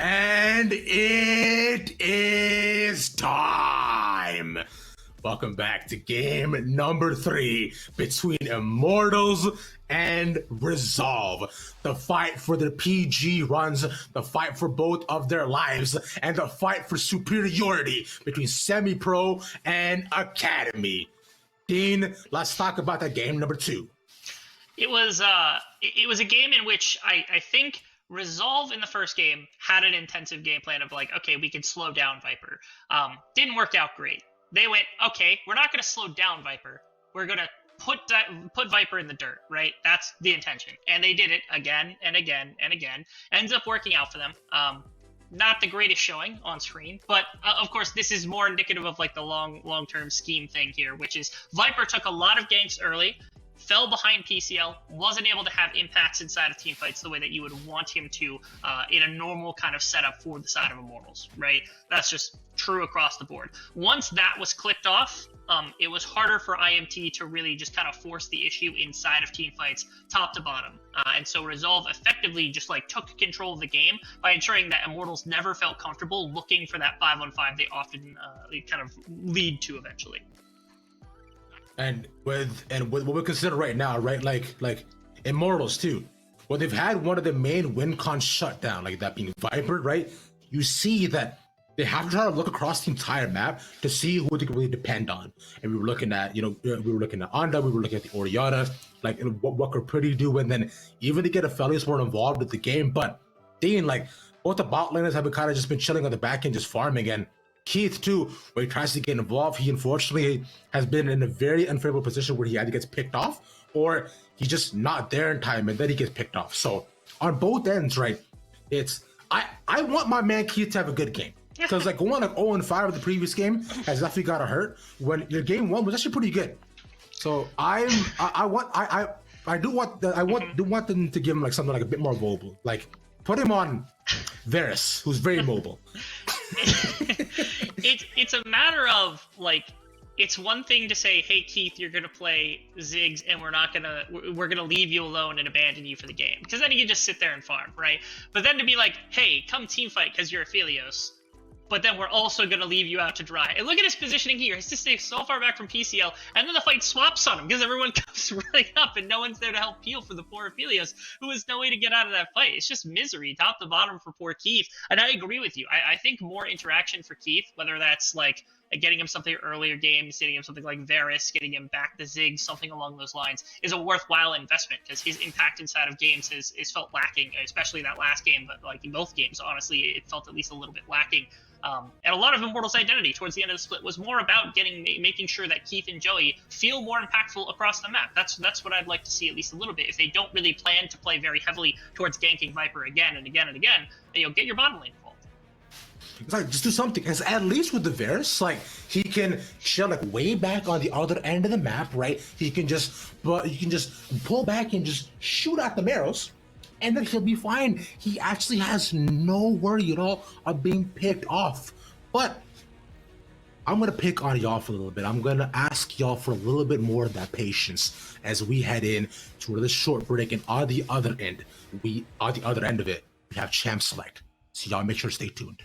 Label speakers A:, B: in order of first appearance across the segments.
A: And it is time. Welcome back to game number 3 between Immortals and Resolve. The fight for their PG runs, the fight for both of their lives, and the fight for superiority between semi-pro and academy. Dean, let's talk about that game number 2.
B: It was a game in which I think Resolve in the first game had an intensive game plan of like, okay, we can slow down Viper. Didn't work out great. They went, okay, we're not going to slow down Viper. We're going to put Viper in the dirt, right? That's the intention. And they did it again and again and again. Ends up working out for them. Not the greatest showing on screen, but of course this is more indicative of like the long-term scheme thing here, which is Viper took a lot of ganks early, fell behind PCL, wasn't able to have impacts inside of teamfights the way that you would want him to in a normal kind of setup for the side of Immortals, right? That's just true across the board. Once that was clicked off, it was harder for IMT to really just kind of force the issue inside of teamfights top to bottom. And so Resolve effectively just like took control of the game by ensuring that Immortals never felt comfortable looking for that 5-on-5 they often kind of lead to eventually.
A: And with what we consider right now, right, like Immortals too, well, they've had one of the main win cons shut down, like that being Viper, right? You see that they have to try to look across the entire map to see who they can really depend on. And we were looking at, we were looking at Onda, we were looking at the Oriana, like what could Pretty do, and then even to get Aphelios more involved with the game. But Dean, like both the bot laners have been kind of just been chilling on the back end, just farming, and Keith too, where he tries to get involved, he unfortunately has been in a very unfavorable position where he either gets picked off or he's just not there in time and then he gets picked off. So on both ends, right, it's I want my man Keith to have a good game. Because like going like 0-5 of the previous game has definitely got to hurt when your game 1 was actually pretty good. So I do want them to give him like something like a bit more mobile. Like put him on Varus, who's very mobile.
B: It's a matter of like, it's one thing to say, hey Keith, you're gonna play Ziggs and we're gonna leave you alone and abandon you for the game, because then you can just sit there and farm, right? But then to be like, hey, come teamfight because you're Aphelios, but then we're also going to leave you out to dry. And look at his positioning here. He's just staying so far back from PCL, and then the fight swaps on him because everyone comes running up and no one's there to help peel for the poor Aphelios, who has no way to get out of that fight. It's just misery, top to bottom for poor Keith. And I agree with you. I think more interaction for Keith, whether that's like getting him something earlier games, getting him something like Varus, getting him back to Ziggs, something along those lines, is a worthwhile investment, because his impact inside of games is felt lacking, especially that last game, but like in both games, honestly, it felt at least a little bit lacking. And a lot of Immortals' identity towards the end of the split was more about making sure that Keith and Joey feel more impactful across the map. That's what I'd like to see at least a little bit. If they don't really plan to play very heavily towards ganking Viper again and again and again, get your bottom lane involved.
A: It's like, just do something, because at least with the Varus, like he can chill like way back on the other end of the map, right? You can just pull back and just shoot at the Maros, and then he'll be fine. He actually has no worry at all of being picked off. But I'm gonna pick on y'all for a little bit. I'm gonna ask y'all for a little bit more of that patience as we head in to this short break, and on the other end of it, we have champ select. So y'all make sure to stay tuned.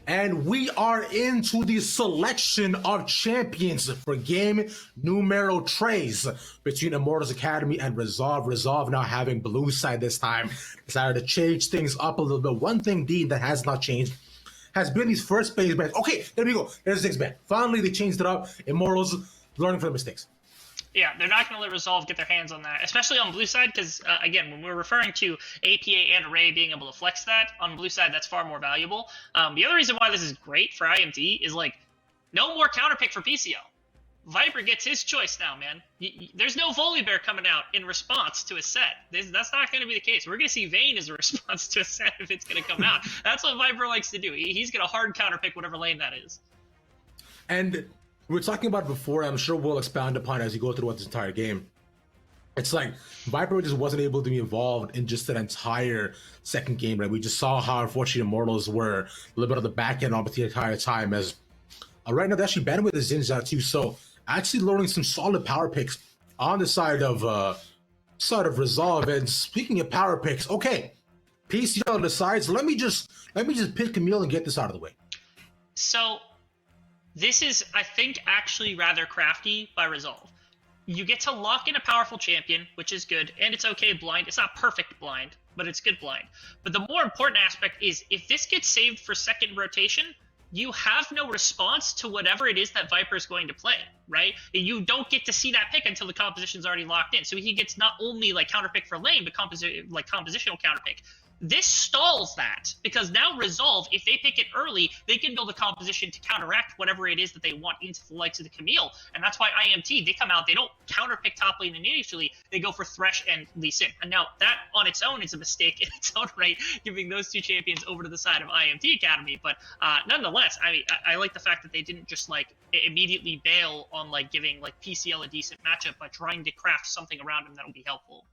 A: And we are into the selection of champions for game numero tres between Immortals Academy and Resolve. Resolve now having blue side this time. Decided to change things up a little bit. One thing, Dean, that has not changed has been these first phase bans. Okay, there we go. There's 6 ban. Finally, they changed it up. Immortals learning from the mistakes.
B: Yeah, they're not going to let Resolve get their hands on that, especially on blue side, because, again, when we're referring to APA and Array being able to flex that, on blue side, that's far more valuable. The other reason why this is great for IMT is, like, no more counterpick for PCL. Viper gets his choice now, man. There's no Volibear coming out in response to a set. That's not going to be the case. We're going to see Vayne as a response to a set if it's going to come out. That's what Viper likes to do. He's going to hard counterpick whatever lane that is.
A: And we were talking about it before, I'm sure we'll expound upon it as you go through this entire game. It's like Viper just wasn't able to be involved in just an entire second game, right? We just saw how unfortunate Immortals were a little bit of the back end almost the entire time. As right now, they're actually banned with the Zinza too, so actually learning some solid power picks on the side of Resolve. And speaking of power picks, okay, PCL decides let me just pick Camille and get this out of the way.
B: So this is, I think, actually rather crafty by Resolve. You get to lock in a powerful champion, which is good, and it's okay blind. It's not perfect blind, but it's good blind. But the more important aspect is if this gets saved for second rotation, you have no response to whatever it is that Viper is going to play, right? You don't get to see that pick until the composition's already locked in. So he gets not only like counterpick for lane, but compositional counterpick. This stalls that, because now Resolve, if they pick it early, they can build a composition to counteract whatever it is that they want into the likes of the Camille. And that's why IMT, they come out, they don't counterpick top lane initially, they go for Thresh and Lee Sin. And now that on its own is a mistake in its own right, giving those two champions over to the side of IMT Academy. But nonetheless, I like the fact that they didn't just like immediately bail on like giving like PCL a decent matchup by trying to craft something around him that'll be helpful.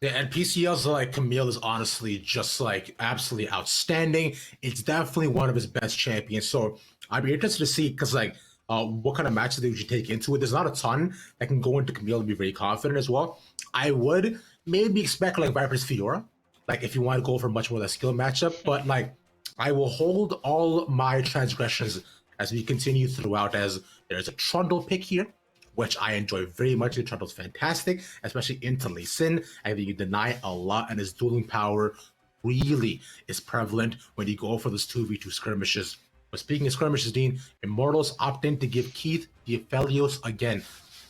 A: Yeah, and PCL's like Camille is honestly just like absolutely outstanding. It's definitely one of his best champions. So I'd be interested to see because like what kind of matches they should take into it. There's not a ton that can go into Camille and be very confident as well. I would maybe expect like Viper's Fiora, like if you want to go for much more of that skill matchup. But like I will hold all my transgressions as we continue throughout, as there's a Trundle pick here, which I enjoy very much. The Trundle's fantastic, especially into Lee Sin. I think you deny a lot, and his dueling power really is prevalent when you go for those 2v2 skirmishes. But speaking of skirmishes, Dean, Immortals opt in to give Keith the Aphelios again.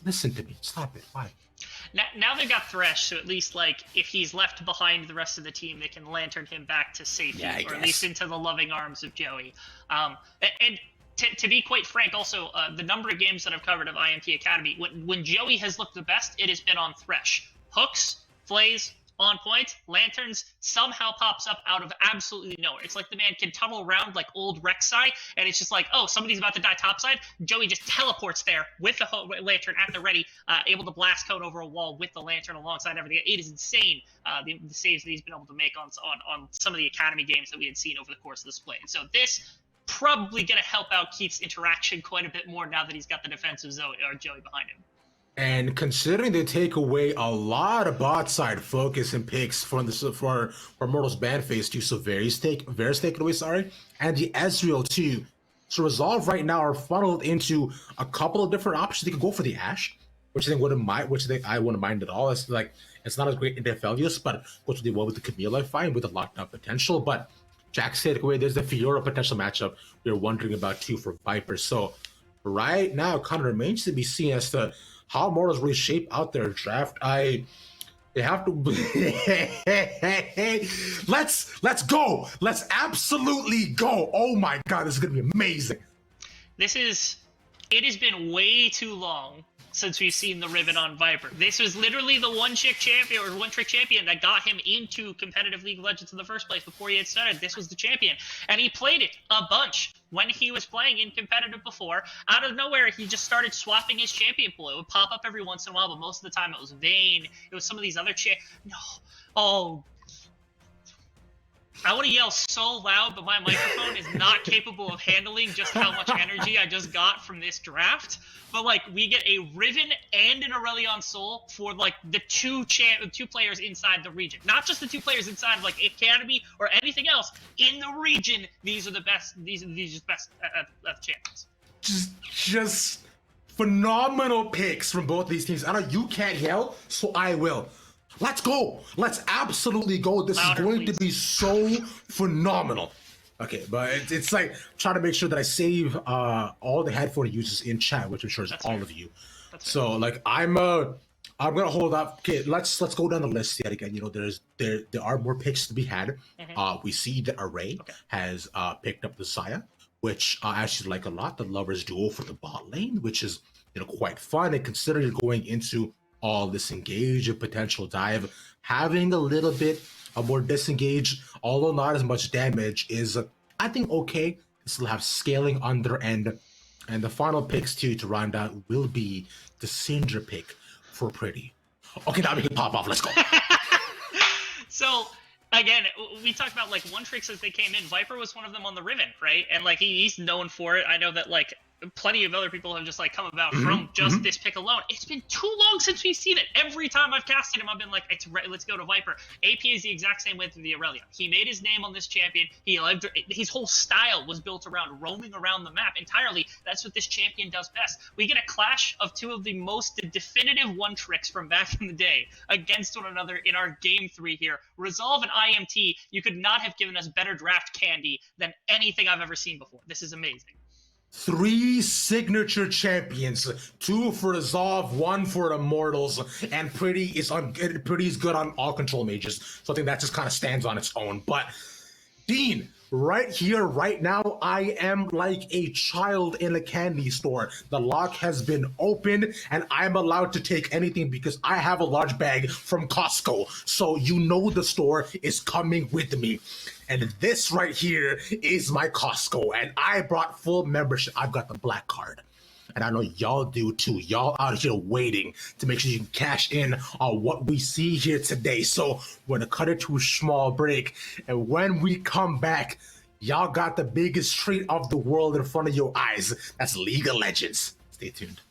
A: Listen to me. Stop it. Why?
B: Now they've got Thresh, so at least like if he's left behind the rest of the team, they can lantern him back to safety, or at least into the loving arms of Joey. And to be quite frank, also, the number of games that I've covered of IMT Academy, when Joey has looked the best, it has been on Thresh. Hooks, flays, on point, lanterns, somehow pops up out of absolutely nowhere. It's like the man can tunnel around like old Rek'Sai, and it's just like, oh, somebody's about to die topside. Joey just teleports there with the lantern at the ready, able to blast code over a wall with the lantern alongside everything. It is insane, the saves that he's been able to make on some of the Academy games that we had seen over the course of this play. And so this probably going to help out Keith's interaction quite a bit more now that he's got the defensive Joey behind him.
A: And considering they take away a lot of bot side focus and picks for Immortals ban phase 2, so Varys taken away, sorry, and the Ezreal too. So Resolve right now are funneled into a couple of different options. They could go for the Ashe, which I wouldn't mind at all. It's like it's not as great in Aphelios, but what they want with the Camille, I find, with the lockdown potential. But Jack's takeaway, there's the Fiora potential matchup we are wondering about too for Viper. So right now, it kind of remains to be seen as to how Immortals really shape out their draft. They have to. Let's go. Let's absolutely go. Oh my God, this is gonna be amazing.
B: It has been way too long since we've seen the ribbon on Viper. This was literally the one-trick champion that got him into competitive League of Legends in the first place before he had started. This was the champion, and he played it a bunch when he was playing in competitive before. Out of nowhere, he just started swapping his champion pool. It would pop up every once in a while, but most of the time it was Vayne. It was some of these other I want to yell so loud, but my microphone is not capable of handling just how much energy I just got from this draft. But like, we get a Riven and an Aurelion Soul for like the two players inside the region, not just the two players inside of like Academy or anything else in the region. These are the best. These are the best champions.
A: Just phenomenal picks from both these teams. I know you can't yell, so I will. Let's go. Let's absolutely go. This
B: Louder,
A: is going
B: please.
A: to be so phenomenal. Okay, but it's like trying to make sure that I save all the headphone users in chat, which I'm sure is all of you. So like I'm gonna hold up. Okay, let's go down the list yet again. You know, there are more picks to be had. We see that Array has picked up the Saya, which I actually like a lot. The lovers duo for the bot lane, which is quite fun. And considering going into all this engage and potential dive, having a little bit of more disengage, although not as much damage, is I think okay. Still have scaling on their end. And the final picks to round out will be the Syndra pick for Pretty. Okay, now we can pop off. Let's go.
B: So again, we talked about like one tricks as they came in. Viper was one of them on the Riven, right? And like he's known for it. I know that like plenty of other people have just like come about from just this pick alone. It's been too long since we've seen it. Every time I've casted him, I've been like, let's go to Viper. AP is the exact same way with the Aurelion. He made his name on this champion. His whole style was built around roaming around the map entirely. That's what this champion does best. We get a clash of two of the most definitive one tricks from back in the day against one another in our game 3 here. Resolve and IMT, you could not have given us better draft candy than anything I've ever seen before. This is amazing.
A: 3 signature champions, 2 for Resolve, 1 for Immortals, and Pretty's good on all control mages. So I think that just kind of stands on its own. But Dean, right here, right now, I am like a child in a candy store. The lock has been opened, and I'm allowed to take anything because I have a large bag from Costco. So you know the store is coming with me. And this right here is my Costco, and I brought full membership. I've got the black card, and I know y'all do too. Y'all out here waiting to make sure you can cash in on what we see here today. So we're gonna cut it to a small break, and when we come back, y'all got the biggest treat of the world in front of your eyes. That's League of Legends. Stay tuned.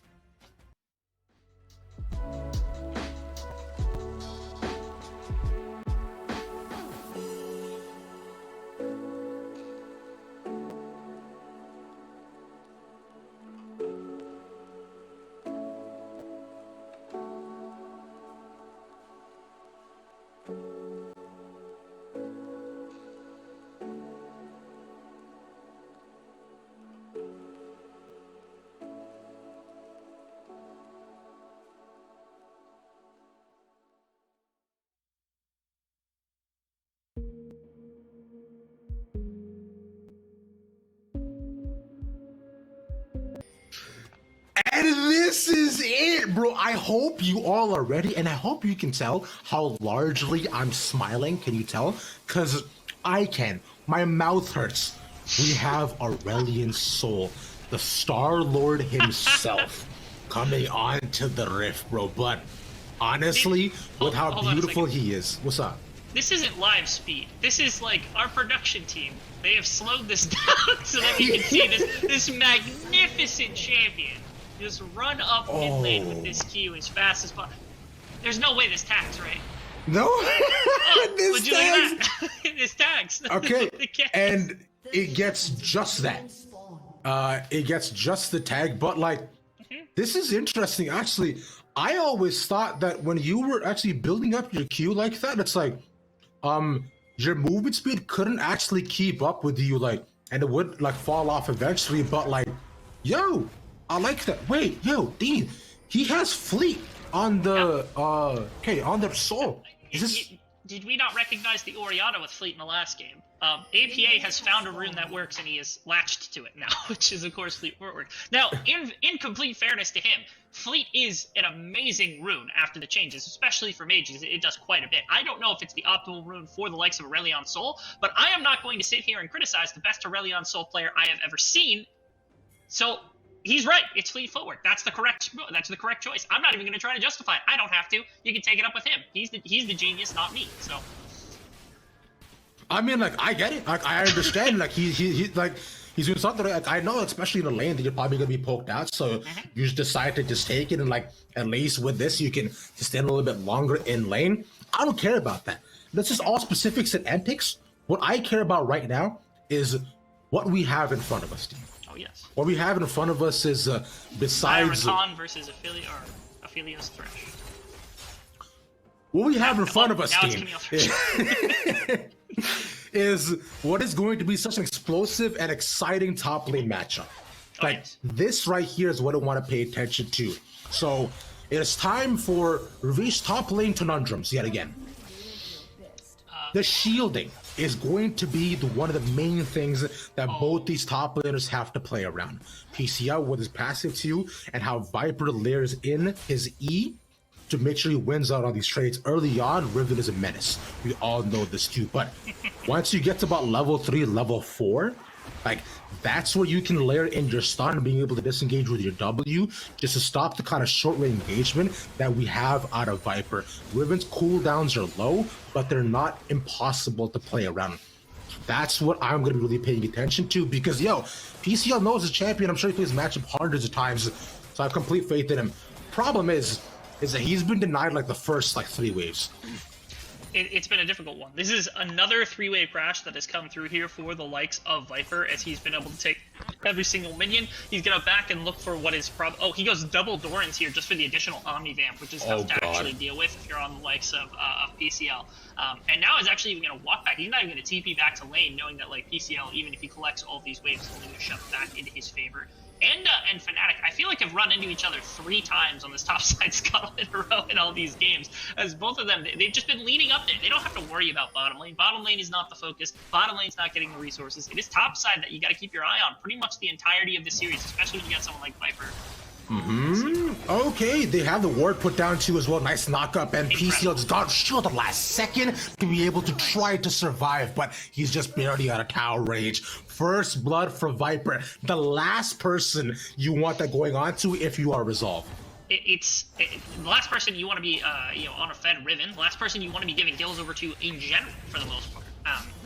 A: And this is it, bro. I hope you all are ready, and I hope you can tell how largely I'm smiling. Can you tell? Because I can. My mouth hurts. We have Aurelion Sol, the Star Lord himself, coming on to the Rift, bro. But honestly, with how beautiful he is. What's up?
B: This isn't live speed. This is like our production team. They have slowed this down so that we can see this magnificent champion just run up mid lane with this Q as fast as possible. There's no way this tags, right?
A: No,
B: this tags. This tags.
A: Okay, and it gets just that. It gets just the tag, but like, this is interesting. Actually, I always thought that when you were actually building up your Q like that, it's like, your movement speed couldn't actually keep up with you, like, and it would like fall off eventually. But like, yo, I like that. Wait, yo, Dean, he has Fleet on the on their Soul.
B: Did we not recognize the Orianna with Fleet in the last game? APA has found a rune that works, and he is latched to it now, which is, of course, Fleet Forward. Now, in complete fairness to him, Fleet is an amazing rune after the changes, especially for mages. It does quite a bit. I don't know if it's the optimal rune for the likes of Aurelion Sol, but I am not going to sit here and criticize the best Aurelion Sol player I have ever seen. So he's right. It's Fleet Footwork. That's the correct choice. I'm not even going to try to justify it. I don't have to. You can take it up with him. He's the genius, not me. So.
A: I mean, like, I get it. Like, I understand. Like, he like, he's doing something. Like, I know, especially in the lane, that you're probably gonna be poked out. So you just decide to just take it, and like, at least with this, you can stand a little bit longer in lane. I don't care about that. This is all specifics and antics. What I care about right now is what we have in front of us, team.
B: Oh yes.
A: What we have in front of us is besides
B: Rakan versus Aphelios Thresh.
A: what we have in front of us,
B: now
A: team,
B: it's
A: is what is going to be such an explosive and exciting top lane matchup. Like,
B: yes.
A: this right here is what I want to pay attention to. So it is time for Ravish top lane conundrums yet again. The shielding is going to be one of the main things that both these top laners have to play around. PCL with his passive Q and how Viper layers in his E to make sure he wins out on these trades. Early on, Riven is a menace. We all know this too. But once you get to about level 3, level 4, like, that's where you can layer in your stun and being able to disengage with your W just to stop the kind of short range engagement that we have out of Viper. Riven's cooldowns are low, but they're not impossible to play around. That's what I'm going to be really paying attention to, because, yo, PCL knows his champion. I'm sure he plays matchup hundreds of times, so I have complete faith in him. Problem is that he's been denied like the first 3 waves.
B: It's been a difficult one. This is another 3-wave crash that has come through here for the likes of Viper, as he's been able to take every single minion. He's gonna back and look for what is he goes double Dorans here just for the additional Omni Vamp, which is tough to actually deal with if you're on the likes of PCL. And now is actually even gonna walk back. He's not even gonna TP back to lane, knowing that like PCL, even if he collects all of these waves, is only gonna shove it back into his favor. And Fnatic, I feel like have run into each other 3 times on this topside scuttle in a row in all these games, as both of them, they've just been leaning up there. They don't have to worry about bottom lane. Bottom lane is not the focus. Bottom lane's not getting the resources. It is topside that you got to keep your eye on pretty much the entirety of the series, especially when you got someone like Viper.
A: Okay, they have the ward put down too as well. Nice knock-up, and PCL just got shield the last second to be able to try to survive, but he's just barely out of tower range. First blood for Viper, the last person you want that going on to if you are resolved.
B: It's the last person you want to be, on a fed Riven. The last person you want to be giving kills over to in general, for the most part.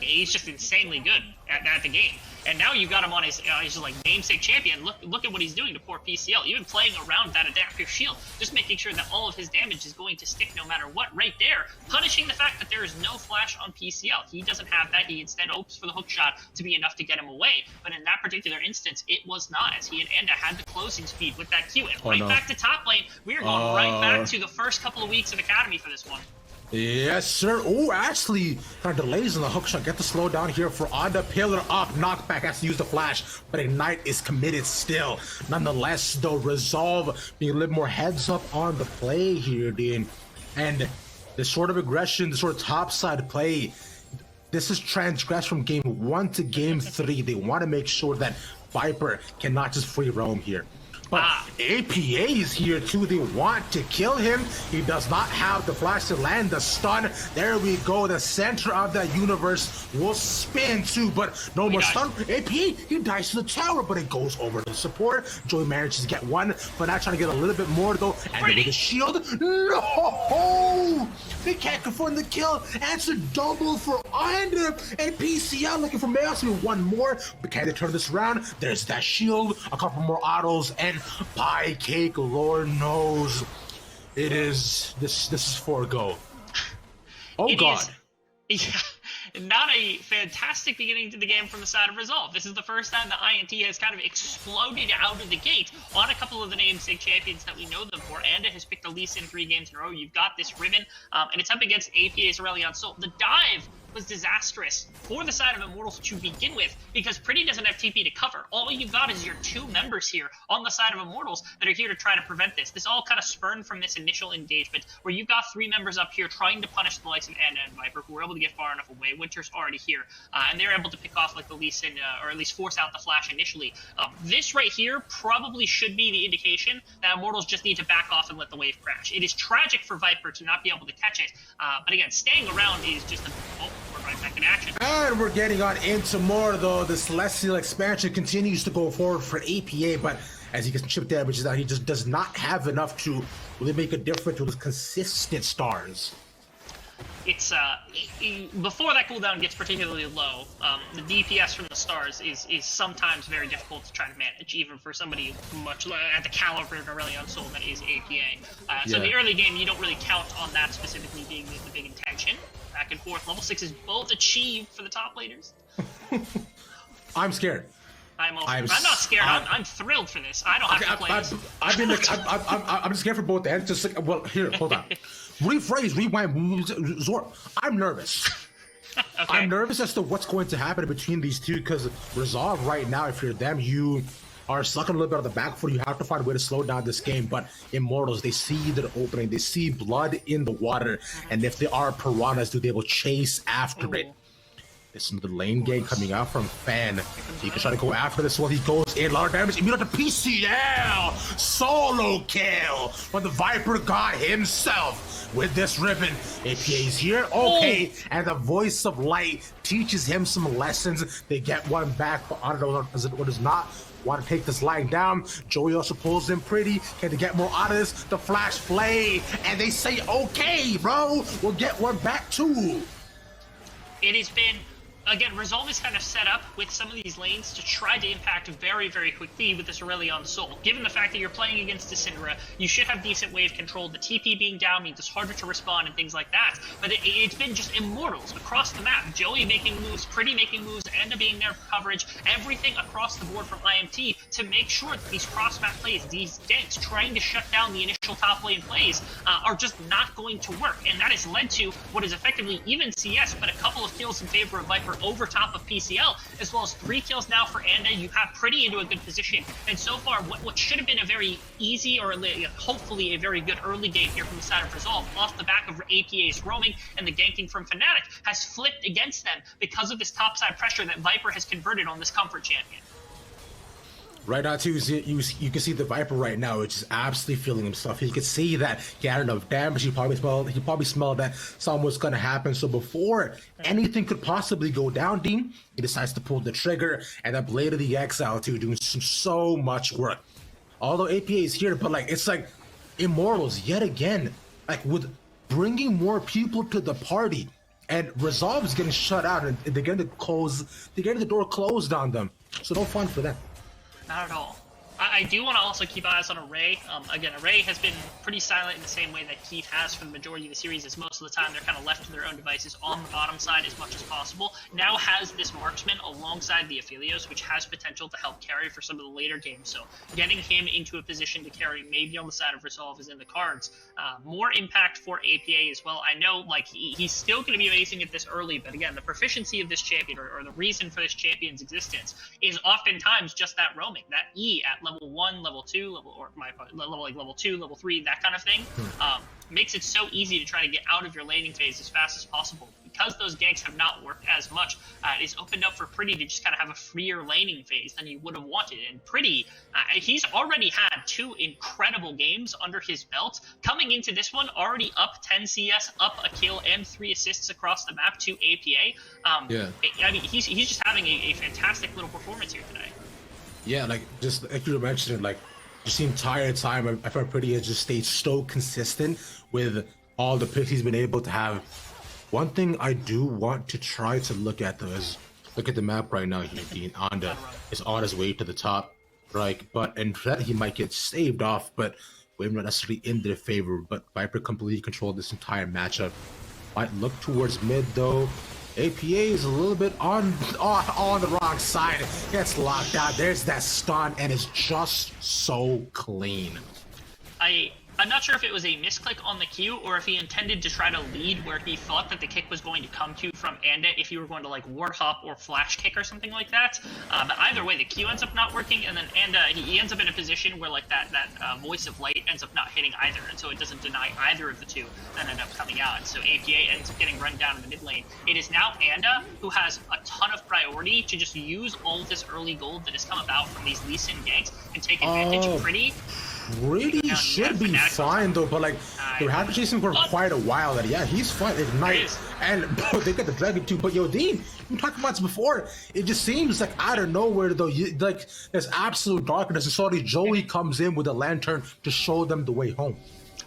B: He's just insanely good at the game. And now you got him on his like namesake champion. Look at what he's doing to poor PCL. Even playing around that adaptive shield, just making sure that all of his damage is going to stick no matter what. Right there, punishing the fact that there is no flash on PCL. He doesn't have that. He instead hopes for the hook shot to be enough to get him away. But in that particular instance, it was not, as he and Anda had the closing speed with that Q. And back to top lane, we are going right back to the first couple of weeks of Academy for this one.
A: Yes, sir. Oh, actually, kind of delays on the hook shot. Get the slow down here for Anda. Pillar up. Knockback has to use the flash, but Ignite is committed still. Nonetheless, though, Resolve being a little more heads up on the play here, dude. And the sort of aggression, the sort of topside play, this is transgressed from game 1 to game 3. They want to make sure that Viper cannot just free roam here. But APA is here too. They want to kill him. He does not have the flash to land the stun. There we go. The center of that universe will spin too, but no more stun. AP, he dies to the tower, but it goes over to support. Joey manages to get one, but not trying to get a little bit more though. And with the shield, no! They can't confirm the kill. Answer double for Anda and PCL looking for Mayos. One more, but can they turn this around? There's that shield, a couple more autos, and pie cake, Lord knows it is. This is for go. Oh it God!
B: Not a fantastic beginning to the game from the side of Resolve. This is the first time the IMTA has kind of exploded out of the gate on a couple of the namesake champions that we know them for. Anda has picked the Lee Sin 3 games in a row. You've got this Riven, and it's up against APA's Aurelion Sol. The dive was disastrous for the side of Immortals to begin with, because Pretty doesn't have TP to cover. All you've got is your 2 members here on the side of Immortals that are here to try to prevent this. This all kind of spurned from this initial engagement where you've got 3 members up here trying to punish the likes of Anda and Viper, who were able to get far enough away. Winter's already here, and they're able to pick off like the Lee Sin, or at least force out the flash initially. This right here probably should be the indication that Immortals just need to back off and let the wave crash. It is tragic for Viper to not be able to catch it, but again, staying around is just we're right back in action.
A: And we're getting on into more though. The Celestial expansion continues to go forward for APA, but as he gets chip damages out, he just does not have enough to really make a difference with his consistent stars.
B: it's before that cooldown gets particularly low, the DPS from the stars is sometimes very difficult to try to manage, even for somebody much at the caliber of Aurelion Soul that is APA. So the early game, you don't really count on that specifically being the big intention. Back and forth, level 6 is both achieved for the top laners.
A: I'm scared.
B: I'm not scared. I'm thrilled for this. I don't have to play this.
A: I've been like, I'm scared for both ends. Just like, well, here, hold on. Rephrase, rewind, Zor. I'm nervous.
B: Okay.
A: I'm nervous as to what's going to happen between these two because Resolve right now, if you're them, you are sucking a little bit on the back foot. You have to find a way to slow down this game. But Immortals, they see the opening, they see blood in the water, and if they are piranhas, they will chase after it. This is the lane game coming out from Fan. He can try to go after this one. He goes in, a lot of damage. Immune to PCL! Solo kill! But the Viper God himself with this ribbon. APA's here, okay. And the voice of light teaches him some lessons. They get one back, but I don't know what does not want to take this lying down. Joey also pulls in pretty. Can they get more out of this? The flash play. And they say, okay, bro, we'll get one back too.
B: It has been, again, Resolve is kind of set up with some of these lanes to try to impact very, very quickly with this Aurelion Soul. Given the fact that you're playing against a Syndra, you should have decent wave control. The TP being down means it's harder to respond and things like that. But it's been just Immortals across the map. Joey making moves, Pretty making moves, Enda being there for coverage, everything across the board from IMT to make sure that these cross-map plays, these ganks trying to shut down the initial top lane plays are just not going to work. And that has led to what is effectively even CS, but a couple of kills in favor of Viper over top of PCL, as well as 3 kills now for Anda. You have Pretty into a good position, and so far what should have been a very easy or hopefully a very good early game here from the side of Resolve off the back of APA's roaming and the ganking from Fnatic has flipped against them because of this topside pressure that Viper has converted on this comfort champion.
A: Right now, too, you can see the Viper right now. It's just absolutely feeling himself. He could see that he had enough damage. He probably smelled that something was going to happen. So before anything could possibly go down, Dean, he decides to pull the trigger, and that Blade of the Exile, too, doing so much work. Although APA is here, but like it's like Immortals yet again, like with bringing more people to the party, and Resolve is getting shut out, and they're getting the door closed on them. So no fun for them.
B: Not at all. I do want to also keep eyes on Array. Again, Array has been pretty silent in the same way that Keith has for the majority of the series, as most of the time they're kind of left to their own devices on the bottom side as much as possible. Now has this marksman alongside the Aphelios, which has potential to help carry for some of the later games. So getting him into a position to carry maybe on the side of Resolve is in the cards. More impact for APA as well. I know like he's still going to be amazing at this early, but again, the proficiency of this champion or the reason for this champion's existence is oftentimes just that roaming, that E at level 1, level 2, level 2, level 3, that kind of thing, makes it so easy to try to get out of your laning phase as fast as possible. Because those ganks have not worked as much, it's opened up for Pretty to just kind of have a freer laning phase than you would have wanted. And Pretty, he's already had 2 incredible games under his belt. Coming into this one, already up 10 CS, up a kill, and 3 assists across the map to APA. I mean, he's just having a fantastic little performance here today.
A: Yeah, like just like you mentioned, like just the entire time, I felt Pretty has just stayed so consistent with all the picks he's been able to have. One thing I do want to try to look at though is look at the map right now here. Dean Anda is on his way to the top, right? But and that he might get saved off, but we're not necessarily in their favor. But Viper completely controlled this entire matchup. Might look towards mid though. APA is a little bit on the wrong side. Gets locked out. There's that stun, and it's just so clean.
B: I'm not sure if it was a misclick on the Q or if he intended to try to lead where he thought that the kick was going to come to from Anda if you were going to like ward hop or flash kick or something like that. But either way, the Q ends up not working, and then Anda, he ends up in a position where like that voice of light ends up not hitting either, and so it doesn't deny either of the two that end up coming out. And so APA ends up getting run down in the mid lane. It is now Anda who has a ton of priority to just use all of this early gold that has come about from these Lee Sin ganks and take advantage of Pretty.
A: Pretty should be fine though, but like they had to chase him for quite a while. That yeah, he's fine. Ignite and they got the dragon too. But yo, Dean, we talked about this before. It just seems like out of nowhere though, like there's absolute darkness, and suddenly Joey comes in with a lantern to show them the way home.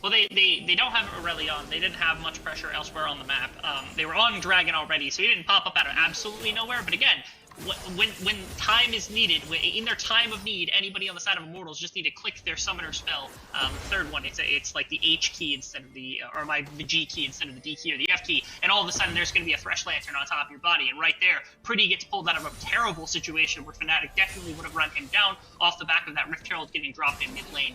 B: Well, they don't have Aurelion. They didn't have much pressure elsewhere on the map. They were on Dragon already, so he didn't pop up out of absolutely nowhere. But again, when time is needed, in their time of need, anybody on the side of Immortals just need to click their summoner spell. The third one, it's like the H key instead of the G key instead of the D key or the F key, and all of a sudden there's going to be a Thresh Lantern on top of your body, and right there, Pretty gets pulled out of a terrible situation where Fnatic definitely would have run him down off the back of that Rift Herald getting dropped in mid lane.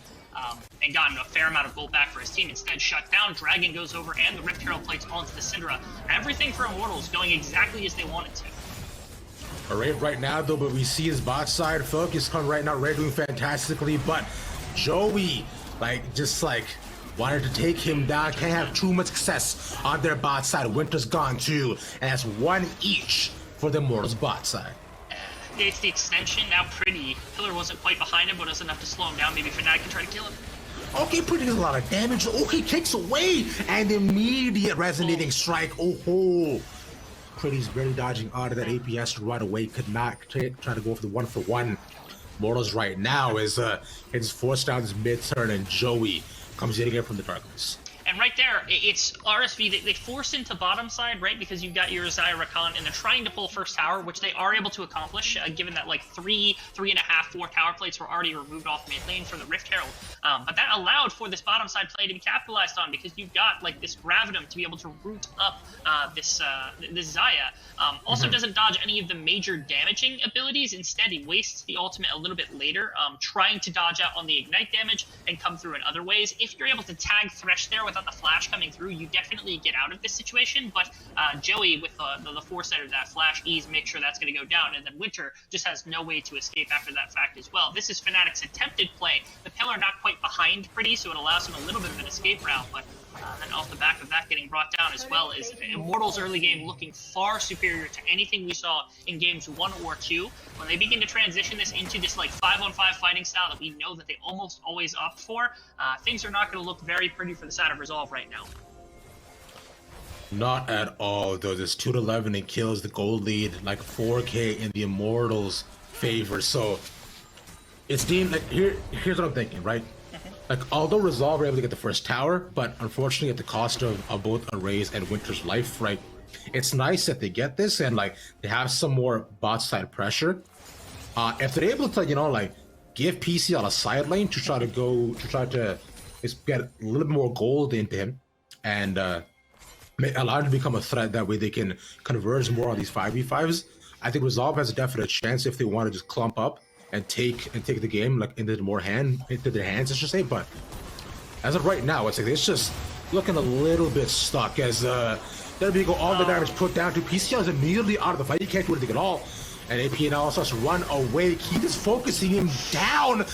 B: And gotten a fair amount of gold back for his team. Instead, shut down, Dragon goes over, and the Rift Herald plates onto the Syndra. Everything for Immortals going exactly as they wanted to.
A: Alright, right now though, but we see his bot side focus coming right now. Ray doing fantastically, but Joey, just wanted to take him down. Can't have too much success on their bot side. Winter's gone too, and that's one each for the Immortals bot side.
B: It's the extension, now Pretty. Pillar wasn't quite behind him, but it was enough to slow him down. Maybe Fnatic can try to kill him.
A: Okay, Pretty does a lot of damage. Okay, takes away, and immediate resonating strike. Oh, Pretty's barely dodging out of that APS right away. Could not try to go for the 1-for-1. Mortals right now is forced down his mid-turn, and Joey comes in again from the darkness.
B: And right there, it's RSV. They force into bottom side, right? Because you've got your Zaya Rakan, and they're trying to pull first tower, which they are able to accomplish, given that 3.5, 4 tower plates were already removed off mid lane for the Rift Herald. But that allowed for this bottom side play to be capitalized on, because you've got this Gravitum to be able to root up this Zaya. Also doesn't dodge any of the major damaging abilities. Instead, he wastes the ultimate a little bit later, trying to dodge out on the ignite damage and come through in other ways. If you're able to tag Thresh there without the flash coming through, you definitely get out of this situation. But Joey, with the foresight of that flash ease, make sure that's going to go down, and then Winter just has no way to escape after that fact as well. This is Fnatic's attempted play. The Pillar not quite behind Pretty, so it allows him a little bit of an escape route, but and off the back of that getting brought down as well is Immortals early game looking far superior to anything we saw in games 1 or 2. When they begin to transition this into this 5-on-5 fighting style that we know that they almost always opt for, things are not going to look very pretty for the side of Resolve right now.
A: Not at all, though. This 2-11 and kills the gold lead 4K in the Immortals' favor. So it's deemed here's what I'm thinking, right? Although Resolve were able to get the first tower, but unfortunately at the cost of both Array's and Winter's life, right? It's nice that they get this and they have some more bot side pressure. If they're able to, give PCL a side lane to try to get a little bit more gold into him and allow him to become a threat, that way they can converge more on these 5v5s. I think Resolve has a definite chance if they want to just clump up and take the game into their hands, I should say. But as of right now, it's just looking a little bit stuck as there we go, all the damage put down to PCL is immediately out of the fight. He can't do anything at all. And AP now starts to run away. Keith is focusing him down,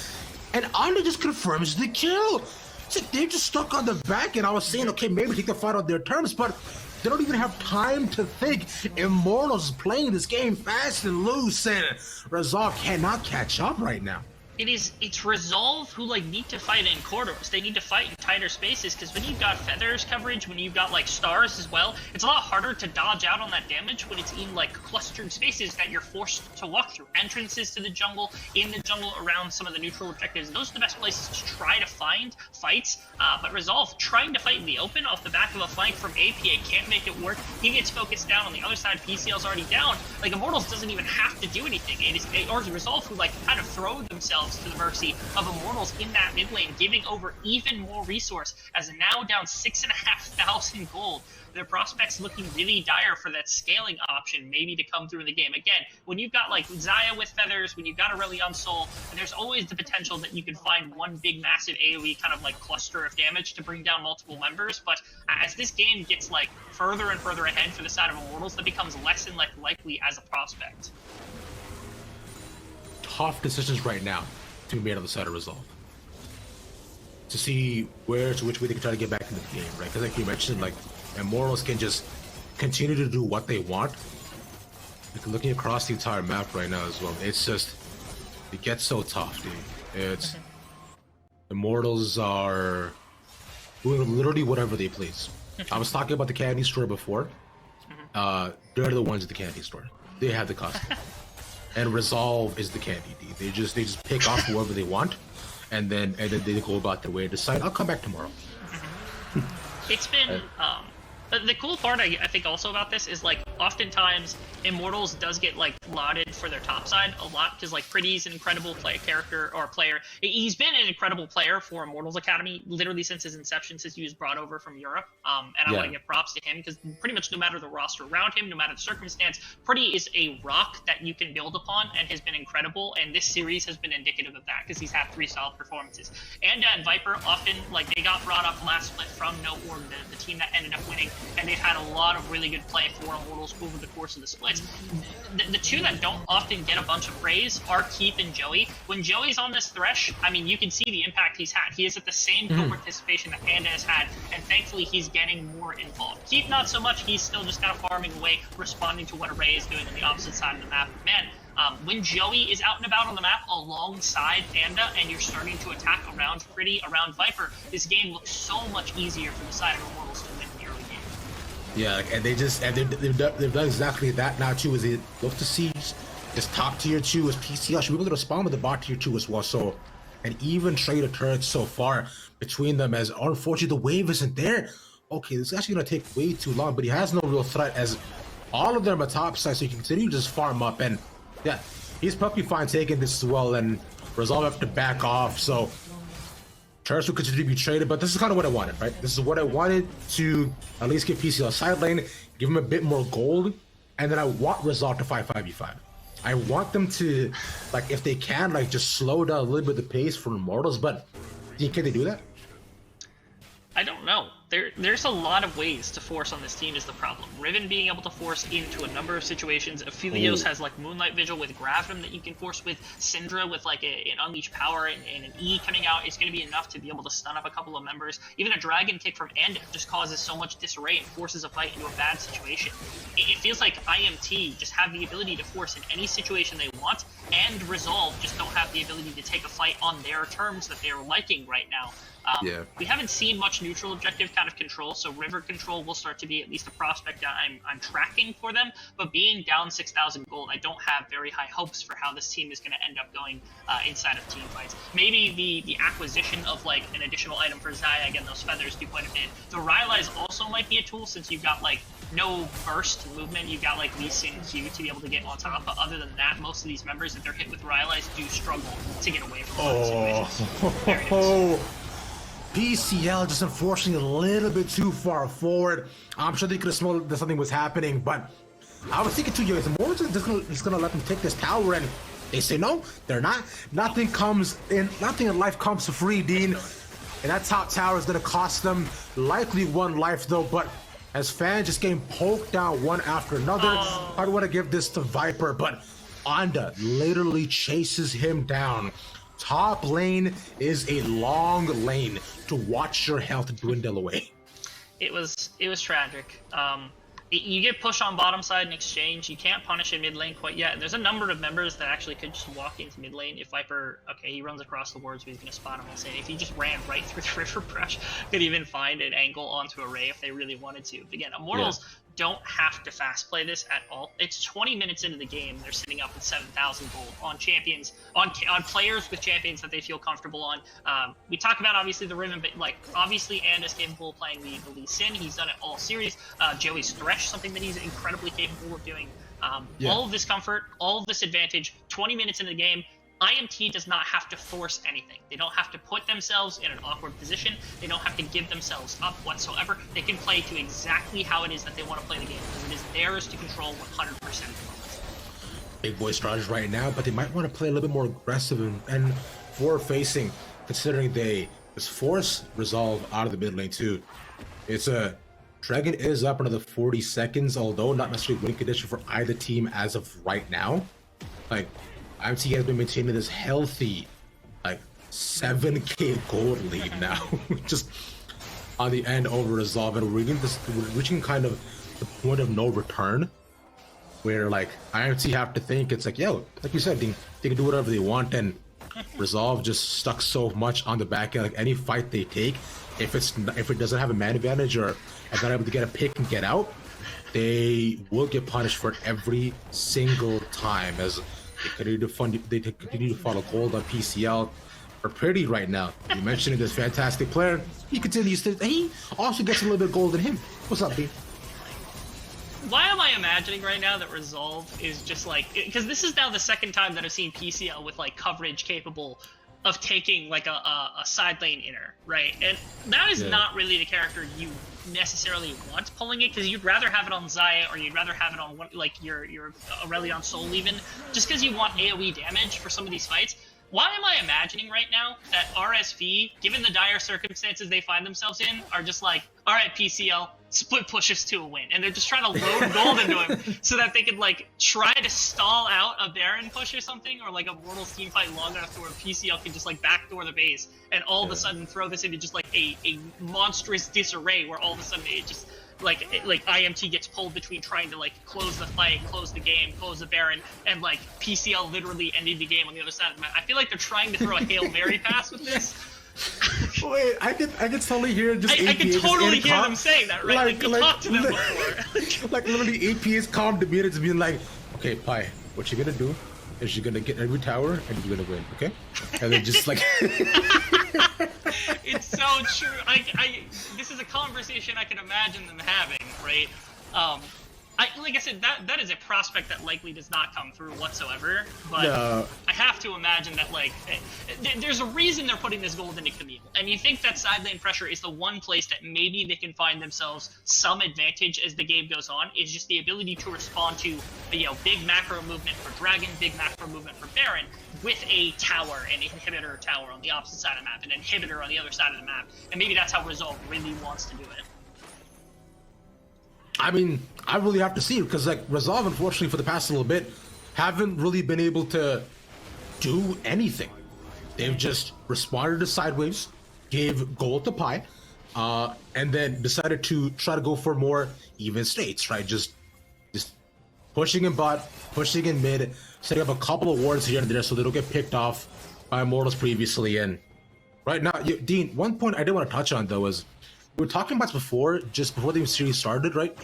A: and Anda just confirms the kill. It's they're just stuck on the back, and I was saying, okay, maybe take the fight on their terms, but they don't even have time to think. Immortals is playing this game fast and loose, and Resolve cannot catch up right now.
B: It's Resolve who need to fight in corridors. They need to fight in tighter spaces, because when you've got Feathers coverage, when you've got stars as well, it's a lot harder to dodge out on that damage when it's in clustered spaces that you're forced to walk through. Entrances to the jungle, in the jungle, around some of the neutral objectives. Those are the best places to try to find fights. But Resolve trying to fight in the open off the back of a flank from APA can't make it work. He gets focused down on the other side. PCL's already down. Immortals doesn't even have to do anything. It's Resolve who kind of throw themselves to the mercy of Immortals in that mid lane, giving over even more resource, as now down 6,500 gold. Their prospects looking really dire for that scaling option maybe to come through in the game. Again, when you've got Zaya with Feathers, when you've got Aurelion Soul, there's always the potential that you can find one big massive AoE kind of cluster of damage to bring down multiple members. But as this game gets further and further ahead for the side of Immortals, that becomes less and less likely as a prospect.
A: Tough decisions right now to be made on the side of Resolve to see which way they can try to get back into the game, right? Because you mentioned, Immortals can just continue to do what they want. Looking across the entire map right now as well, it gets so tough, dude. It's Immortals are doing literally whatever they please. I was talking about the candy store before. They're the ones at the candy store. They have the costume. And Resolve is the candy D. They just pick off whoever they want, and then they go about their way and decide, I'll come back tomorrow.
B: It's been the cool part I think also about this is like oftentimes Immortals does get like lauded for their top side a lot because like Pretty's an incredible player. He's been an incredible player for Immortals Academy literally since his inception, since he was brought over from Europe. And I want to give props to him because pretty much no matter the roster around him, no matter the circumstance, Pretty is a rock that you can build upon and has been incredible. And this series has been indicative of that because he's had 3 solid performances. And Viper often like they got brought up last split from No Org, the team that ended up winning. And they've had a lot of really good play for Immortals over the course of the splits. The 2 that don't often get a bunch of praise are Keith and Joey. When Joey's on this thresh, I mean, you can see the impact he's had. He is at the same co-participation that Panda has had, and thankfully he's getting more involved. Keith, not so much. He's still just kind of farming away, responding to what Array is doing on the opposite side of the map. Man, when Joey is out and about on the map alongside Panda and you're starting to attack around Pretty, around Viper, this game looks so much easier for the side of Immortals to win the early game.
A: Yeah, and they've done exactly that now too. Is they look to see this top tier 2 as PCL should be able to respond with the bot tier 2 as well. So an even trade of turrets so far between them, as unfortunately the wave isn't there. Okay, this is actually gonna take way too long, but he has no real threat as all of them are top side, so he can continue to just farm up. And yeah, he's perfectly fine taking this as well, and Resolve have to back off. So turrets will continue to be traded, but this is kind of what I wanted, right? This is what I wanted to at least give PCL a side lane, give him a bit more gold, and then I want Resolve to fight 5v5. I want them to, like, if they can, like, just slow down a little bit the pace for Immortals, but can they do that?
B: I don't know. There's a lot of ways to force on this team is the problem. Riven being able to force into a number of situations. Aphelios has like Moonlight Vigil with Gravdom that you can force with. Syndra with like an Unleash Power and an E coming out is going to be enough to be able to stun up a couple of members. Even a Dragon Kick from End just causes so much disarray and forces a fight into a bad situation. It feels like IMT just have the ability to force in any situation they want, and Resolve just don't have the ability to take a fight on their terms that they're liking right now. We haven't seen much neutral objective kind of control, so river control will start to be at least a prospect that I'm tracking for them, but being down 6,000 gold, I don't have very high hopes for how this team is going to end up going inside of team fights. Maybe the acquisition of like an additional item for Xayah, again, those feathers do quite a bit. The Rylai's also might be a tool since you've got like no burst movement, you've got like Lee Sin Q to be able to get on top, but other than that, most of these members, if they're hit with Rylai's, do struggle to get away from situations. There it is.
A: PCL just unfortunately a little bit too far forward. I'm sure they could have smelled that something was happening, but I was thinking 2 years. The more just gonna let them take this tower, and they say no, they're not. Nothing in life comes for free, Dean. And that top tower is gonna cost them likely 1 life though. But as fans just getting poked down one after another, I want to give this to Viper, but Anda literally chases him down. Top lane is a long lane to watch your health dwindle away.
B: It was tragic. You get pushed on bottom side in exchange. You can't punish in mid lane quite yet. And there's a number of members that actually could just walk into mid lane. If Viper, okay, he runs across the wards, so he's going to spot him and say, if he just ran right through the river brush, could even find an angle onto Array if they really wanted to. But again, Immortals don't have to fast play this at all. It's 20 minutes into the game. They're sitting up with 7,000 gold on champions, on players with champions that they feel comfortable on. We talk about obviously the Riven, but like obviously And is capable of playing the Lee Sin. He's done it all series. Joey's Thresh, something that he's incredibly capable of doing. All of this comfort, all of this advantage, 20 minutes into the game. IMT does not have to force anything. They don't have to put themselves in an awkward position. They don't have to give themselves up whatsoever. They can play to exactly how it is that they want to play the game, because it is theirs to control 100% of the moment.
A: Big boy strategy right now, but they might want to play a little bit more aggressive and forward-facing, considering they just force Resolve out of the mid lane too. Dragon is up another 40 seconds, although not necessarily winning condition for either team as of right now. Like, IMTA has been maintaining this healthy, like, 7k gold lead now, just on the end over Resolve, and we're reaching kind of the point of no return, where like IMTA have to think it's like, yo, like you said, they can do whatever they want, and Resolve just stuck so much on the back end. Like any fight they take, if it doesn't have a man advantage or are not able to get a pick and get out, they will get punished for it every single time, as they continue to follow gold on PCL. are pretty right now. You mentioned this fantastic player. He continues to. He also gets a little bit of gold in him. What's up, B?
B: Why am I imagining right now that Resolve is just like, because this is now the second time that I've seen PCL with like coverage capable of taking like a side lane inner, right? And that is not really the character you necessarily want pulling it, because you'd rather have it on Xayah, or you'd rather have it on one, like your Aurelion Soul even, just because you want AoE damage for some of these fights. Why am I imagining right now that RSV, given the dire circumstances they find themselves in, are just like, all right, PCL, split pushes to a win, and they're just trying to load gold into him so that they could like try to stall out a Baron push or something, or like a Immortals team fight long enough to where PCL can just like backdoor the base and all of a sudden throw this into just like a monstrous disarray where all of a sudden it just like IMT gets pulled between trying to like close the fight, close the game, close the Baron, and like PCL literally ending the game on the other side of the map. I feel like they're trying to throw a Hail Mary pass with this.
A: Wait, I can totally hear just
B: I can totally hear them saying that, right? Like we talked to them before.
A: Like literally AP's calm demeanor is being like, okay, Pi, what you gonna do is you're gonna get every tower and you're gonna win, okay? And then just like
B: it's so true. This is a conversation I can imagine them having, right? Like I said, that is a prospect that likely does not come through whatsoever. But I have to imagine that like there's a reason they're putting this gold into Camille, and you think that side lane pressure is the one place that maybe they can find themselves some advantage as the game goes on, is just the ability to respond to big macro movement for Dragon, big macro movement for Baron, with a tower, an inhibitor tower on the opposite side of the map, an inhibitor on the other side of the map, and maybe that's how Resolve really wants to do it.
A: I mean, I really have to see it, because like Resolve, unfortunately, for the past little bit, haven't really been able to do anything. They've just responded to sideways, gave gold to Pi, and then decided to try to go for more even states, right? Just pushing in bot, pushing in mid, setting up a couple of wards here and there so they don't get picked off by Immortals previously. And right now, Dean, one point I did want to touch on though is, we were talking about this before, just before the series started, right?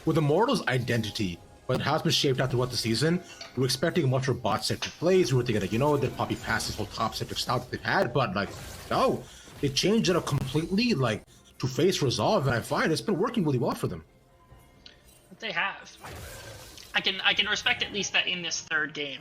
A: With Immortals' identity, but how it's been shaped out throughout the season, we were expecting much more bot-centric plays. We were thinking that, they'd probably pass this whole top-centric style that they've had, but like, no, they changed it up completely, like, to face Resolve, and I find it's been working really well for them.
B: But they have. I can respect at least that in this third game,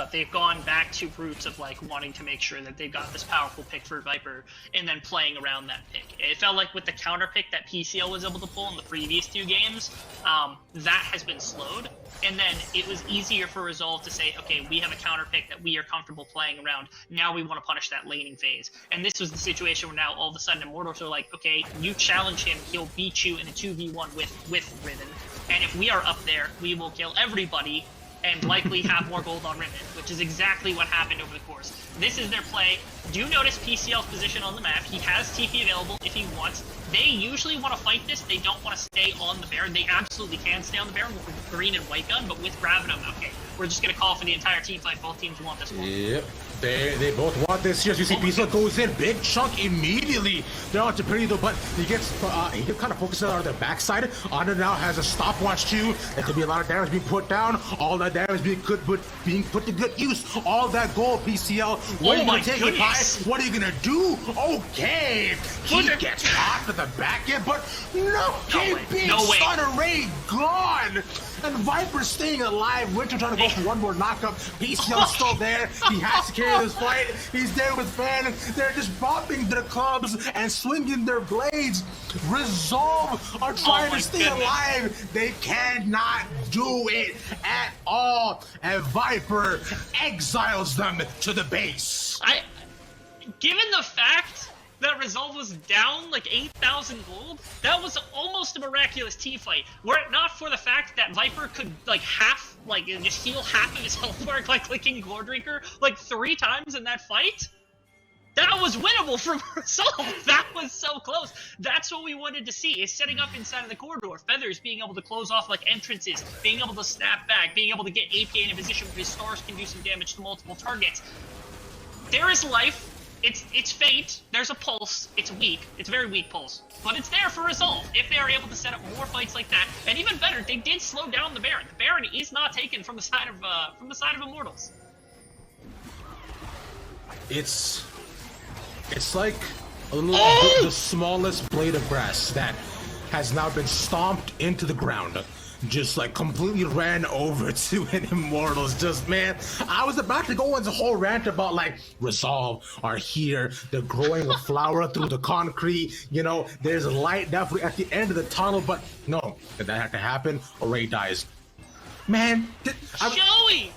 B: they've gone back to roots of like wanting to make sure that they've got this powerful pick for Viper and then playing around that pick. It felt like with the counter pick that PCL was able to pull in the previous two games, that has been slowed. And then it was easier for Resolve to say, okay, we have a counter pick that we are comfortable playing around. Now we want to punish that laning phase. And this was the situation where now all of a sudden Immortals are like, okay, you challenge him, he'll beat you in a 2v1 with Riven. And if we are up there, we will kill everybody and likely have more gold on Riven, which is exactly what happened over the course. This is their play. Do notice PCL's position on the map. He has TP available if he wants. They usually want to fight this. They don't want to stay on the Baron. They absolutely can stay on the Baron with green and white gun, but with Gravitum, okay, we're just going to call for the entire team fight. Both teams want this one.
A: Yep. They both want this here. You see, PCL goes in, big chunk immediately. They're on to pretty though, but he gets kind of focused on their backside. Honor now has a stopwatch too. There could be a lot of damage being put down. All that damage being put to good use. All that gold, PCL. What are you gonna take it, Pi? What are you gonna do? Okay, he gets off to the back end, but no stun array gone. And Viper's staying alive. Winter trying to go for one more knockup. PCL's still there. He has to carry this fight. He's there with Fan. They're just bopping their clubs and swinging their blades. Resolve are trying to stay alive. They cannot do it at all. And Viper exiles them to the base.
B: Given the fact that Resolve was down like 8,000 gold, that was almost a miraculous team fight. Were it not for the fact that Viper could just heal half of his health bar by clicking Gloredrinker like 3 times in that fight, that was winnable for Resolve. That was so close. That's what we wanted to see, is setting up inside of the corridor. Feathers being able to close off like entrances, being able to snap back, being able to get APA in a position where his stars can do some damage to multiple targets. There is life. It's faint. There's a pulse. It's weak. It's a very weak pulse, but it's there for Resolve if they are able to set up more fights like that. And even better, they did slow down the Baron. The Baron is not taken from the side of Immortals.
A: It's It's like a little, the smallest blade of grass that has now been stomped into the ground. Just like completely ran over to an Immortals. Just, man, I was about to go into a whole rant about like Resolve are here, they're growing a flower through the concrete, you know, there's a light definitely at the end of the tunnel, but no, if that had to happen, Array dies. Man,
B: Joey!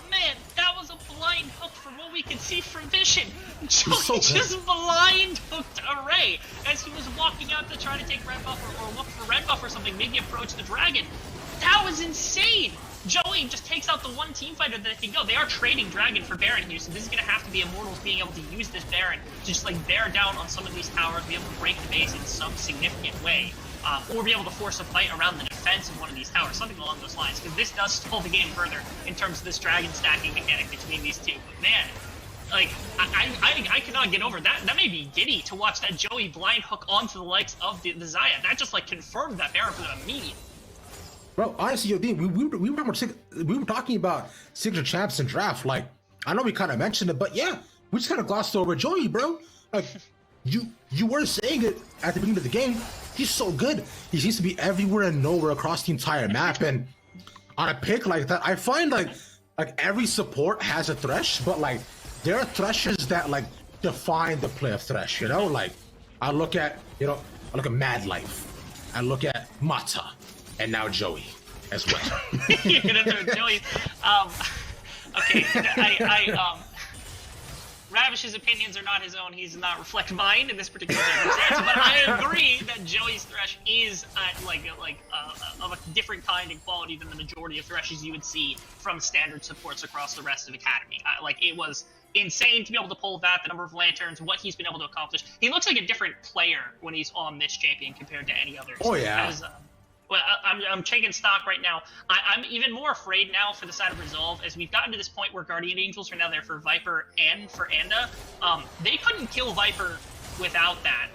B: Man, that was a blind hook from what we could see from Vision. Joey
A: so
B: just blind hooked Array as he was walking out to try to take red buff or look for red buff or something, maybe approach the dragon. That was insane! Joey just takes out the one team fighter that can go. They are trading Dragon for Baron here, so this is going to have to be Immortals being able to use this Baron to just like bear down on some of these towers, be able to break the base in some significant way. Or be able to force a fight around the defense of one of these towers, something along those lines, because this does stall the game further in terms of this dragon stacking mechanic between these two. But man, like, I cannot get over that. That made me giddy to watch that Joey blind hook onto the likes of the Xayah. That just like confirmed that Baron for them immediately.
A: Bro, honestly, yo, D, we were talking about signature champs and draft. Like, I know we kind of mentioned it, but yeah, we just kind of glossed over Joey, bro. Like, you were saying it at the beginning of the game. He's so good. He seems to be everywhere and nowhere across the entire map. And on a pick like that, I find like every support has a Thresh, but like there are Threshers that like define the play of Thresh. You know, like I look at Mad Life, I look at Mata, and now Joey as well.
B: You're gonna throw Joey. Okay, Ravish's opinions are not his own. He does not reflect mine in this particular circumstance. But I agree that Joey's Thresh is of a different kind and quality than the majority of Threshes you would see from standard supports across the rest of Academy. It was insane to be able to pull that, the number of lanterns, what he's been able to accomplish. He looks like a different player when he's on this champion compared to any others.
A: Oh yeah.
B: Well, I'm taking stock right now. I'm even more afraid now for the side of Resolve, as we've gotten to this point where Guardian Angels are now there for Viper and for Anda. They couldn't kill Viper without that.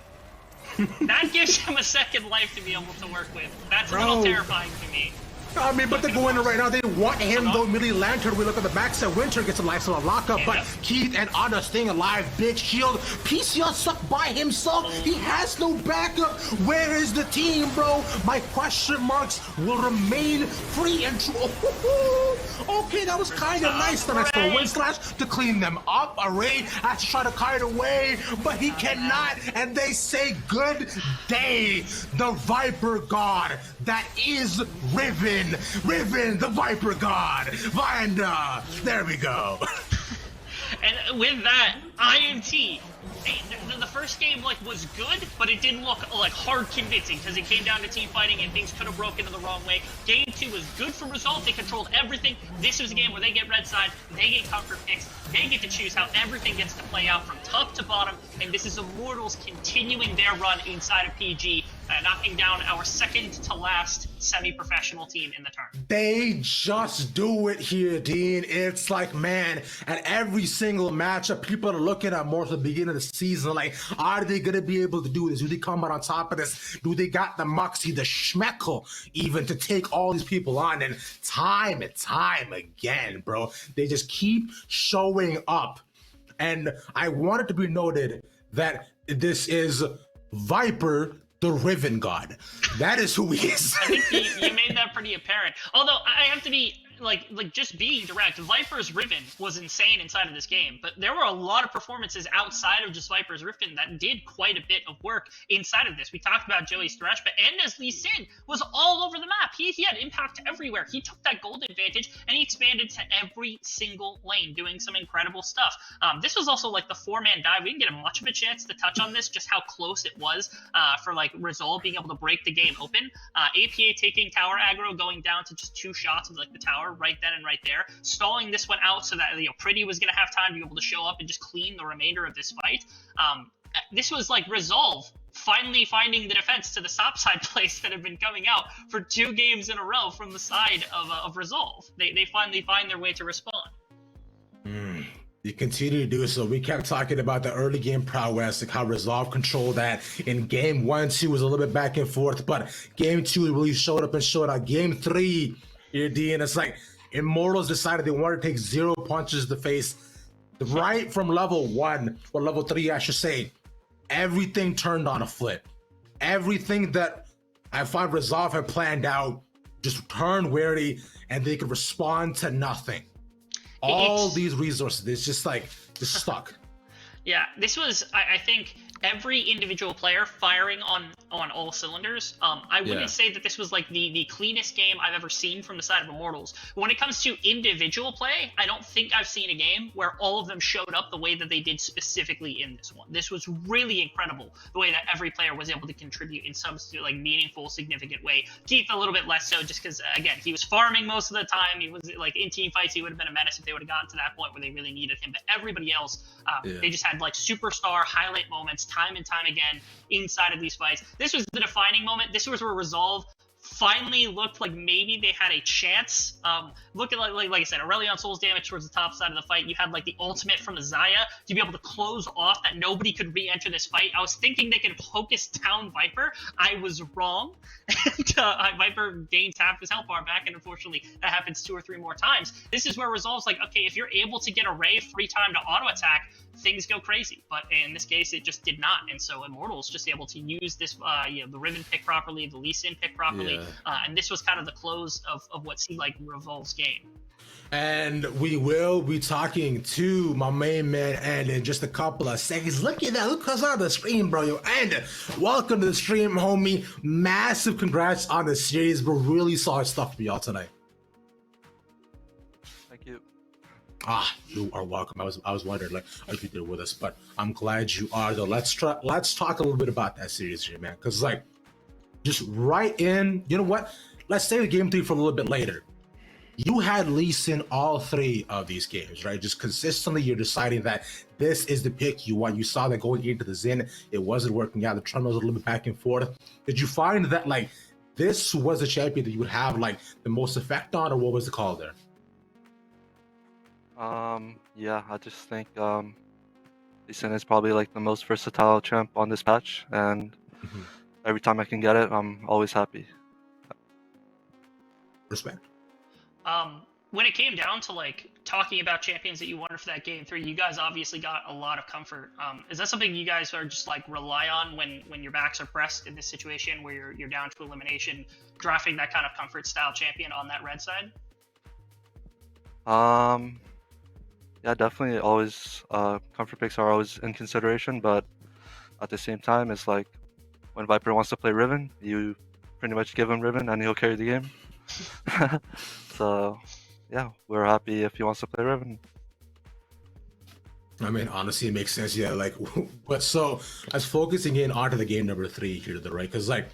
B: That gives him a second life to be able to work with. That's a little terrifying to me.
A: I mean, but they're going right now. They want him, though. Immediately Lantern, we look at the back set. Winter gets a nice little lockup, but Keith and Anna staying alive. Big shield. PCL stuck by himself. He has no backup. Where is the team, bro? My question marks will remain free and true. Okay, that was kind of nice. The nice little wind slash to clean them up. Array has to try to kite away, but he cannot. And they say, good day, the Viper God that is Riven. Riven, the Viper God, Vanda. There we go.
B: And with that, IMT. The first game was good, but it didn't look hard convincing because it came down to team fighting and things could have broken in the wrong way. Game 2 was good for Resolve. They controlled everything. This was a game where they get red side, they get comfort picks, they get to choose how everything gets to play out from top to bottom. And this is Immortals continuing their run inside of PG, knocking down our second to last semi-professional team in the tournament.
A: They just do it here, Dean. It's like, man, at every single matchup, people are looking at more at the beginning of the season, like, are they going to be able to do this? Do they come out on top of this? Do they got the moxie, the schmeckle, even to take all these people on? And time and time again, bro, they just keep showing up. And I want it to be noted that this is Viper, the Riven God. That is who he is.
B: I think you made that pretty apparent. Although I have to be just being direct, Viper's Riven was insane inside of this game, but there were a lot of performances outside of just Viper's Riven that did quite a bit of work inside of this. We talked about Joey's Thresh, but Enda's Lee Sin was all over the map. He had impact everywhere. He took that gold advantage and he expanded to every single lane, doing some incredible stuff. This was also the 4-man dive. We didn't get much of a chance to touch on this, just how close it was for Resolve being able to break the game open. APA taking tower aggro, going down to just 2 shots of the tower right then and right there, stalling this one out so that Pretty was going to have time to be able to show up and just clean the remainder of this fight. This was Resolve finally finding the defense to the top side place that had been coming out for 2 games in a row from the side of Resolve. They finally find their way to respond.
A: You continue to do so. We kept talking about the early game prowess, how Resolve controlled that. In game 1, 2 was a little bit back and forth, but game 2 really showed up and showed out. Game 3, and it's Immortals decided they wanted to take 0 punches to the face. Right from level 1 or level 3, I should say, everything turned on a flip. Everything that I find Resolve had planned out just turned weary, and they could respond to nothing. All these resources, it's just like just stuck.
B: Yeah, this was, I think, every individual player firing on all cylinders. I wouldn't say that this was like the cleanest game I've ever seen from the side of Immortals. But when it comes to individual play, I don't think I've seen a game where all of them showed up the way that they did specifically in this one. This was really incredible, the way that every player was able to contribute in some like meaningful, significant way. Keith a little bit less so, just because again he was farming most of the time. He was like in team fights, he would have been a menace if they would have gotten to that point where they really needed him. But everybody else, they just had like superstar highlight moments time and time again inside of these fights. This was the defining moment. This was where Resolve finally looked like maybe they had a chance. Look at like I said, Aurelion Soul's damage towards the top side of the fight. You had like the ultimate from the Xayah to be able to close off that nobody could re-enter this fight. I was thinking they could focus down Viper. I was wrong. And, Viper gains half his health bar back, and unfortunately that happens 2 or 3 more times. This is where Resolve's like, okay, if you're able to get a Ray free time to auto attack, things go crazy. But in this case, it just did not. And so Immortals just able to use this, the Riven pick properly, the Lee Sin pick properly. And this was kind of the close of what seemed like Revolve's game.
A: And we will be talking to my main man, and in just a couple of seconds. Look at that. Look who's on the stream, bro. Yo, and welcome to the stream, homie. Massive congrats on the series, bro. Really solid stuff for y'all tonight.
C: Thank you.
A: You are welcome. I was wondering like if you did with us, but I'm glad you are though. Let's talk a little bit about that series here, man. Because like just right in, you know what? Let's save game 3 for a little bit later. You had Lee Sin all 3 of these games, right? Just consistently, you're deciding that this is the pick you want. You saw that going into the Zen, it wasn't working out. The trend was a little bit back and forth. Did you find that like this was a champion that you would have like the most effect on, or what was the call there?
C: Yeah, I just think Lee Sin is probably like the most versatile champ on this patch, and every time I can get it, I'm always happy.
A: Respect.
B: When it came down to like talking about champions that you wanted for that game 3, you guys obviously got a lot of comfort. Is that something you guys are just like rely on when your backs are pressed in this situation where you're down to elimination, drafting that kind of comfort style champion on that red side?
C: Yeah, definitely. Always comfort picks are always in consideration, but at the same time, it's like when Viper wants to play Riven, you pretty much give him Riven and he'll carry the game. So yeah, we're happy if he wants to play Riven.
A: I mean, honestly, it makes sense. Yeah, like, but so as focusing in onto the game number 3 here, right? Because like,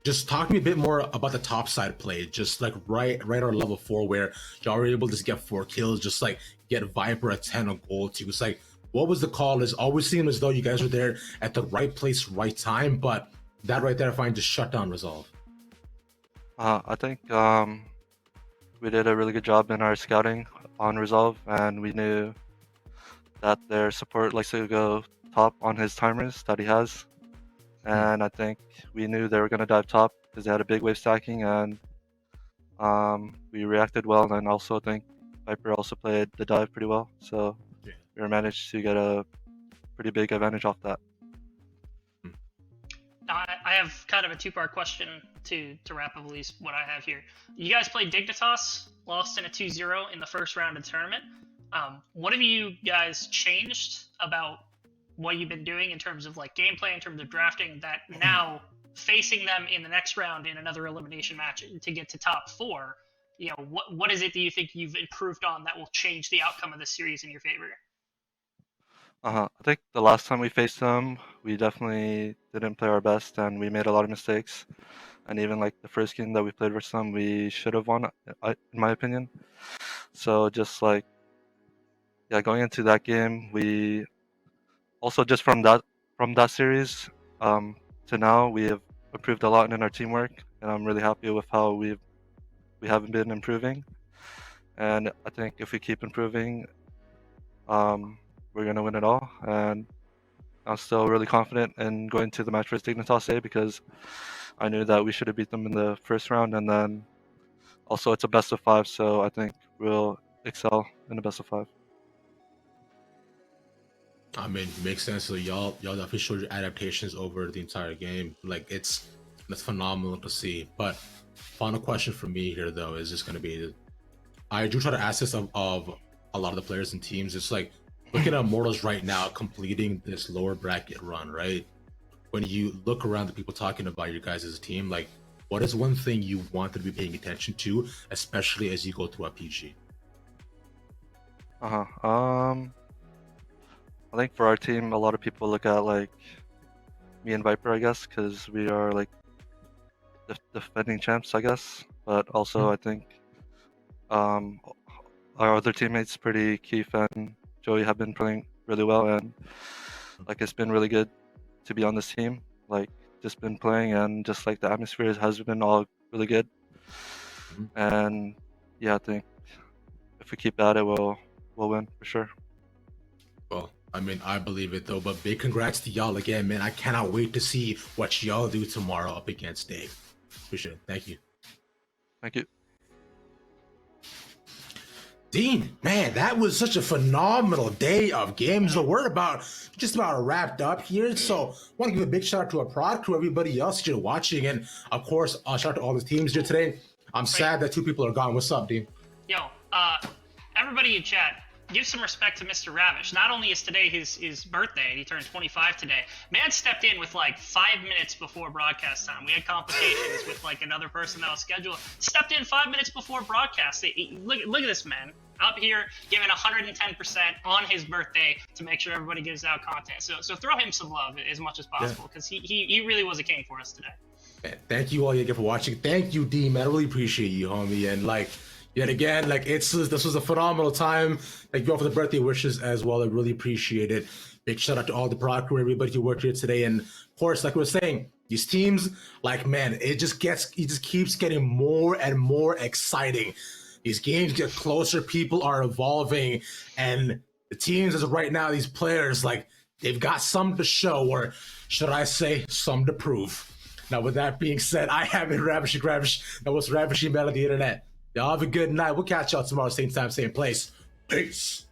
A: just talk to me a bit more about the top side play, just like right on level 4 where y'all were able to just get 4 kills, just like get Viper a 10 of gold too. It's like, what was the call? It always seemed as though you guys were there at the right place, right time, but that right there, I find, just shut down Resolve.
C: I think we did a really good job in our scouting on Resolve, and we knew that their support likes to go top on his timers that he has. And I think we knew they were going to dive top because they had a big wave stacking, and we reacted well. And also, I think Viper also played the dive pretty well, so we managed to get a pretty big advantage off that.
B: I have kind of a 2-part question to wrap up at least what I have here. You guys played Dignitas, lost in a 2-0 in the first round of the tournament. What have you guys changed about what you've been doing in terms of like gameplay, in terms of drafting, that now facing them in the next round in another elimination match to get to top 4, you know, what is it that you think you've improved on that will change the outcome of the series in your favor?
C: I think the last time we faced them, we definitely didn't play our best, and we made a lot of mistakes. And even like the first game that we played versus them, we should have won, in my opinion. So just like, yeah, going into that game, we also just from that series to now, we have improved a lot in our teamwork, and I'm really happy with how we haven't been improving. And I think if we keep improving, we're gonna win it all. And I'm still really confident in going to the match versus Dignitas A, because I knew that we should have beat them in the first round, and then also it's a best of 5, so I think we'll excel in the best of 5.
A: I mean, makes sense. So y'all definitely showed your adaptations over the entire game. Like that's phenomenal to see. But final question for me here though is just gonna be, I do try to ask this of a lot of the players and teams. It's like looking at Immortals right now completing this lower bracket run, right? When you look around the people talking about you guys as a team, like what is one thing you want to be paying attention to, especially as you go through a PG?
C: I think for our team, a lot of people look at like me and Viper, I guess, because we are like defending champs, I guess. But also, I think our other teammates, pretty Keith and Joey, have been playing really well, and like it's been really good to be on this team. Like just been playing, and just like the atmosphere has been all really good. And yeah, I think if we keep at it, we'll win for sure.
A: Well, I mean, I believe it though, but big congrats to y'all again, man. I cannot wait to see what y'all do tomorrow up against Dave. Appreciate it. Thank you.
C: Thank you.
A: Dean, man, that was such a phenomenal day of games. So we're just about wrapped up here. So I want to give a big shout out to our prod crew, everybody else here watching, and of course, shout out to all the teams here today. I'm sad that 2 people are gone. What's up, Dean?
B: Yo, everybody in chat, give some respect to Mr. Ravish. Not only is today his birthday, and he turned 25 today, man stepped in with like 5 minutes before broadcast time. We had complications with like another person that was scheduled. Stepped in 5 minutes before broadcast. Look at this man up here giving 110% on his birthday to make sure everybody gives out content. So throw him some love as much as possible, because he really was a king for us today.
A: Man, thank you all again for watching. Thank you, Dean, man. I really appreciate you, homie. And like, yet again, like this was a phenomenal time. Thank you all for the birthday wishes as well. I really appreciate it. Big shout out to all the prod crew, everybody who worked here today. And of course, like we were saying, these teams, like man, it just keeps getting more and more exciting. These games get closer, people are evolving, and the teams as of right now, these players, like they've got some to show, or should I say, some to prove. Now, with that being said, I have been Ravish. That was Ravishing Man on the internet. Y'all have a good night. We'll catch y'all tomorrow, same time, same place. Peace.